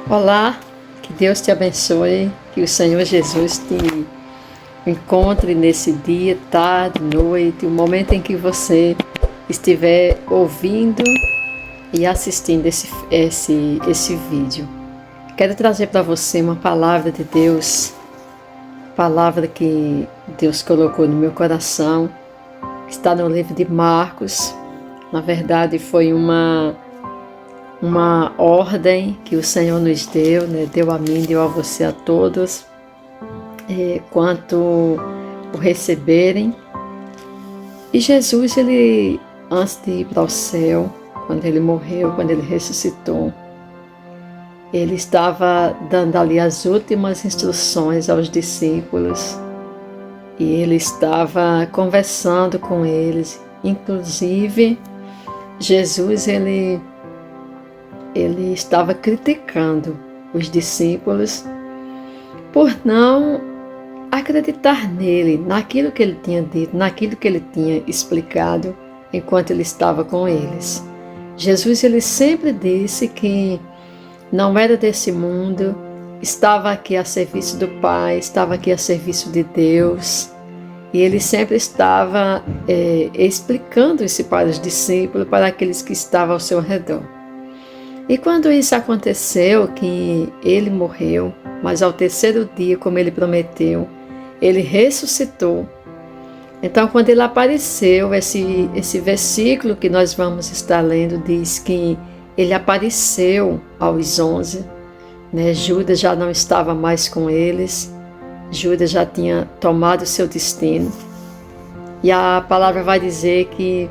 Olá, que Deus te abençoe, que o Senhor Jesus te encontre nesse dia, tarde, noite, o momento em que você estiver ouvindo e assistindo esse vídeo. Quero trazer para você uma palavra de Deus, palavra que Deus colocou no meu coração, que está no livro de Marcos. Na verdade, foi uma ordem que o Senhor nos deu, né? Deu a mim, deu a você, a todos, quanto o receberem. E Jesus, ele, antes de ir para o céu, quando ele morreu, quando ele ressuscitou, ele estava dando ali as últimas instruções aos discípulos e ele estava conversando com eles. Inclusive, Jesus, ele estava criticando os discípulos por não acreditar nele, naquilo que ele tinha dito, naquilo que ele tinha explicado enquanto ele estava com eles. Jesus, ele sempre disse que não era desse mundo, estava aqui a serviço do Pai, estava aqui a serviço de Deus, e ele sempre estava explicando isso para os discípulos, para aqueles que estavam ao seu redor. E quando isso aconteceu, que ele morreu, mas ao terceiro dia, como ele prometeu, ele ressuscitou. Então, quando ele apareceu, esse versículo que nós vamos estar lendo diz que ele apareceu aos 11, né? Judas já não estava mais com eles, Judas já tinha tomado o seu destino. E a palavra vai dizer que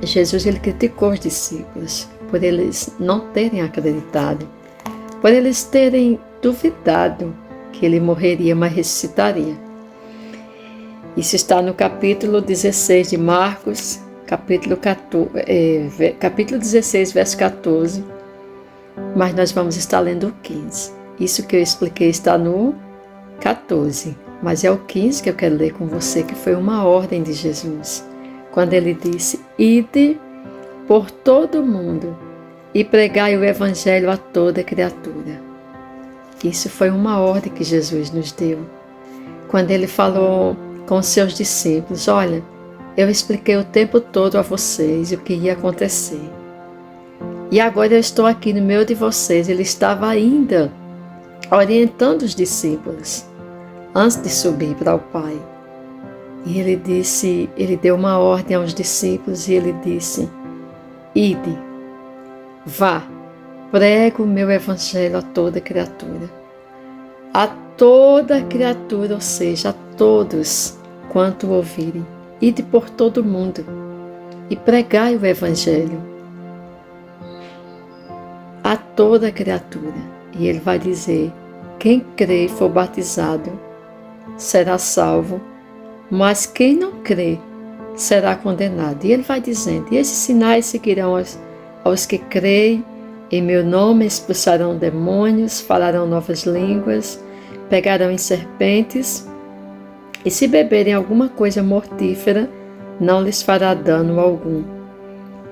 Jesus, ele criticou os discípulos por eles não terem acreditado, por eles terem duvidado que ele morreria, mas ressuscitaria. Isso está no capítulo 16 de Marcos, capítulo 16, verso 14, mas nós vamos estar lendo o 15. Isso que eu expliquei está no 14, mas é o 15 que eu quero ler com você, que foi uma ordem de Jesus, quando ele disse: ide por todo o mundo e pregai o evangelho a toda criatura. Isso foi uma ordem que Jesus nos deu. Quando ele falou com seus discípulos: olha, eu expliquei o tempo todo a vocês o que ia acontecer. E agora eu estou aqui no meio de vocês. Ele estava ainda orientando os discípulos antes de subir para o Pai. E ele disse, ele deu uma ordem aos discípulos e ele disse: ide, vá, prega o meu evangelho a toda criatura. A toda criatura, ou seja, a todos quanto ouvirem. Ide por todo o mundo e pregai o evangelho a toda criatura. E ele vai dizer: quem crê e for batizado será salvo, mas quem não crê será condenado. E ele vai dizendo: e esses sinais seguirão aos que creem, em meu nome expulsarão demônios, falarão novas línguas, pegarão em serpentes, e se beberem alguma coisa mortífera, não lhes fará dano algum.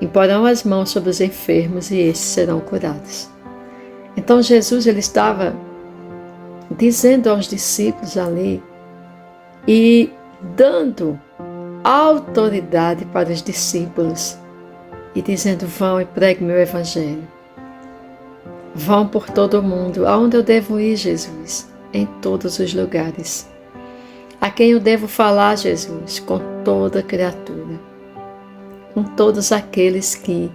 Imporão as mãos sobre os enfermos e estes serão curados. Então Jesus, ele estava dizendo aos discípulos ali e dando autoridade para os discípulos e dizendo: vão e preguem meu evangelho. Vão por todo o mundo. Aonde eu devo ir, Jesus? Em todos os lugares. A quem eu devo falar, Jesus? Com toda criatura. Com todos aqueles que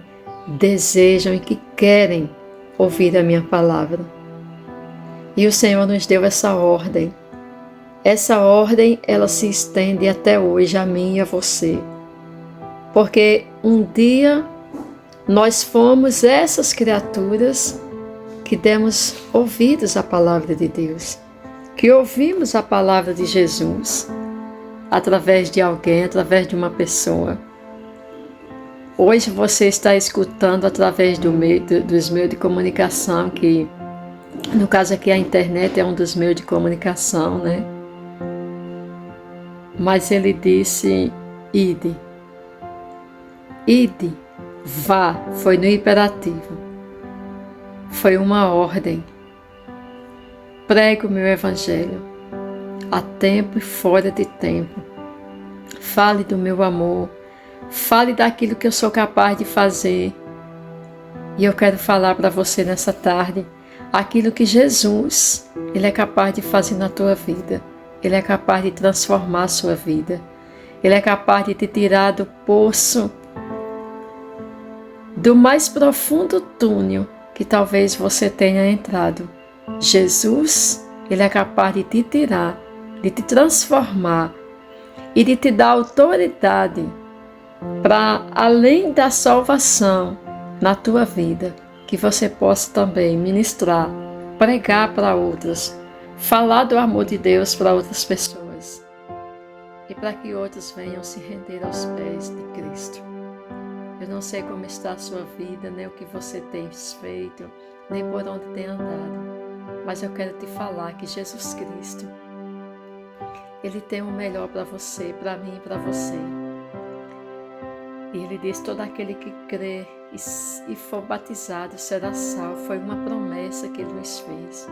desejam e que querem ouvir a minha palavra. E o Senhor nos deu essa ordem. Essa ordem, ela se estende até hoje a mim e a você. Porque um dia nós fomos essas criaturas que demos ouvidos à palavra de Deus, que ouvimos a palavra de Jesus através de alguém, através de uma pessoa. Hoje você está escutando através dos meios de comunicação, que no caso aqui a internet é um dos meios de comunicação, né? Mas ele disse: ide, ide, vá, foi no imperativo. foi uma ordem. Pregue o meu evangelho, a tempo e fora de tempo. Fale do meu amor, fale daquilo que eu sou capaz de fazer. E eu quero falar para você nessa tarde aquilo que Jesus, Ele é capaz de fazer na tua vida. Ele é capaz de transformar a sua vida. Ele é capaz de te tirar do poço, do mais profundo túnel que talvez você tenha entrado. Jesus, Ele é capaz de te tirar, de te transformar e de te dar autoridade para, além da salvação na tua vida, que você possa também ministrar, pregar para outros, falar do amor de Deus para outras pessoas e para que outros venham se render aos pés de Cristo. Eu não sei como está a sua vida, nem o que você tem feito, nem por onde tem andado, mas eu quero te falar que Jesus Cristo, Ele tem o melhor para você, para mim e para você. E Ele diz: todo aquele que crê e for batizado será salvo. Foi uma promessa que Ele nos fez.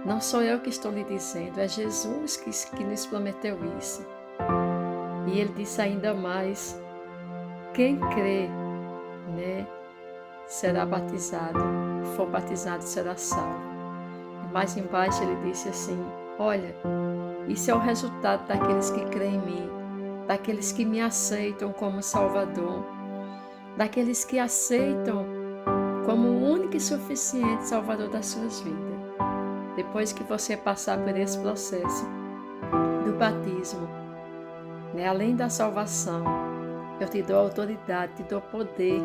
Não sou eu que estou lhe dizendo, é Jesus que nos prometeu isso. E Ele disse ainda mais: quem crê, será batizado, for batizado será salvo. E mais embaixo Ele disse assim: olha, isso é o resultado daqueles que creem em mim, daqueles que me aceitam como Salvador, daqueles que aceitam como o único e suficiente Salvador das suas vidas. Depois que você passar por esse processo do batismo, além da salvação, eu te dou autoridade, te dou poder,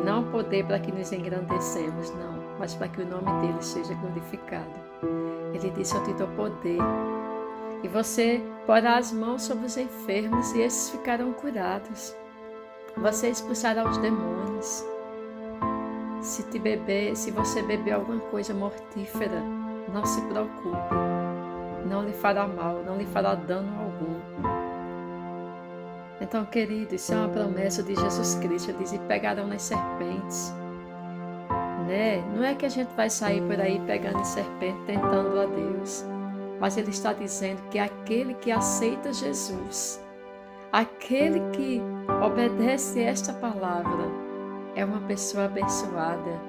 não poder para que nos engrandecemos, não, mas para que o nome dele seja glorificado. Ele disse: eu te dou poder. E você porá as mãos sobre os enfermos e esses ficarão curados. Você expulsará os demônios. Se você beber alguma coisa mortífera, não se preocupe. Não lhe fará mal, não lhe fará dano algum. Então, querido, isso é uma promessa de Jesus Cristo. Ele diz: e pegarão nas serpentes. Não é que a gente vai sair por aí pegando em serpente, tentando a Deus. Mas Ele está dizendo que aquele que aceita Jesus, aquele que obedece esta palavra, é uma pessoa abençoada,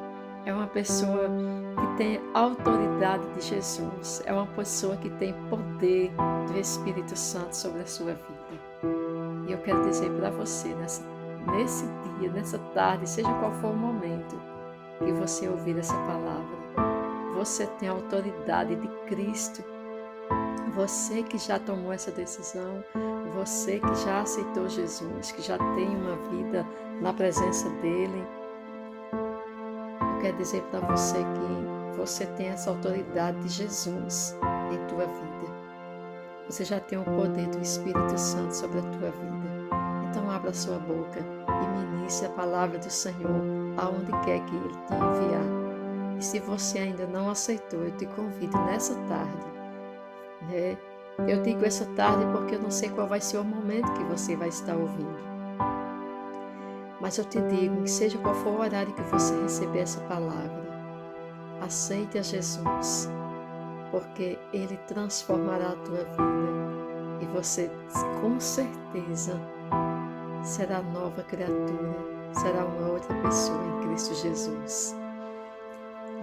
é uma pessoa que tem autoridade de Jesus, é uma pessoa que tem poder do Espírito Santo sobre a sua vida. E eu quero dizer para você, nesse dia, nessa tarde, seja qual for o momento que você ouvir essa palavra, você tem a autoridade de Cristo. Você que já tomou essa decisão, você que já aceitou Jesus, que já tem uma vida na presença dele, eu quero dizer para você que você tem essa autoridade de Jesus em tua vida. Você já tem o poder do Espírito Santo sobre a tua vida. Então abra a sua boca e ministre a palavra do Senhor aonde quer que Ele te enviar. E se você ainda não aceitou, eu te convido nessa tarde. Eu digo essa tarde porque eu não sei qual vai ser o momento que você vai estar ouvindo. Mas eu te digo que seja qual for o horário que você receber essa palavra, aceite a Jesus, porque Ele transformará a tua vida e você com certeza será nova criatura, será uma outra pessoa em Cristo Jesus.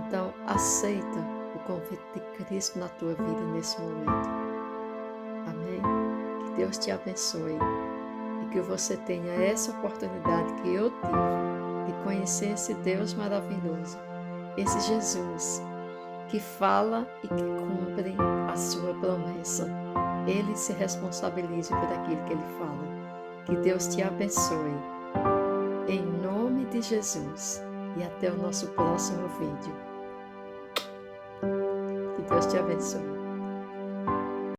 Então aceita o convite de Cristo na tua vida nesse momento. Amém? Que Deus te abençoe e que você tenha essa oportunidade que eu tive de conhecer esse Deus maravilhoso, esse Jesus que fala e que cumpre a sua promessa. Ele se responsabiliza por aquilo que Ele fala. Que Deus te abençoe. Em nome de Jesus. E até o nosso próximo vídeo. Que Deus te abençoe.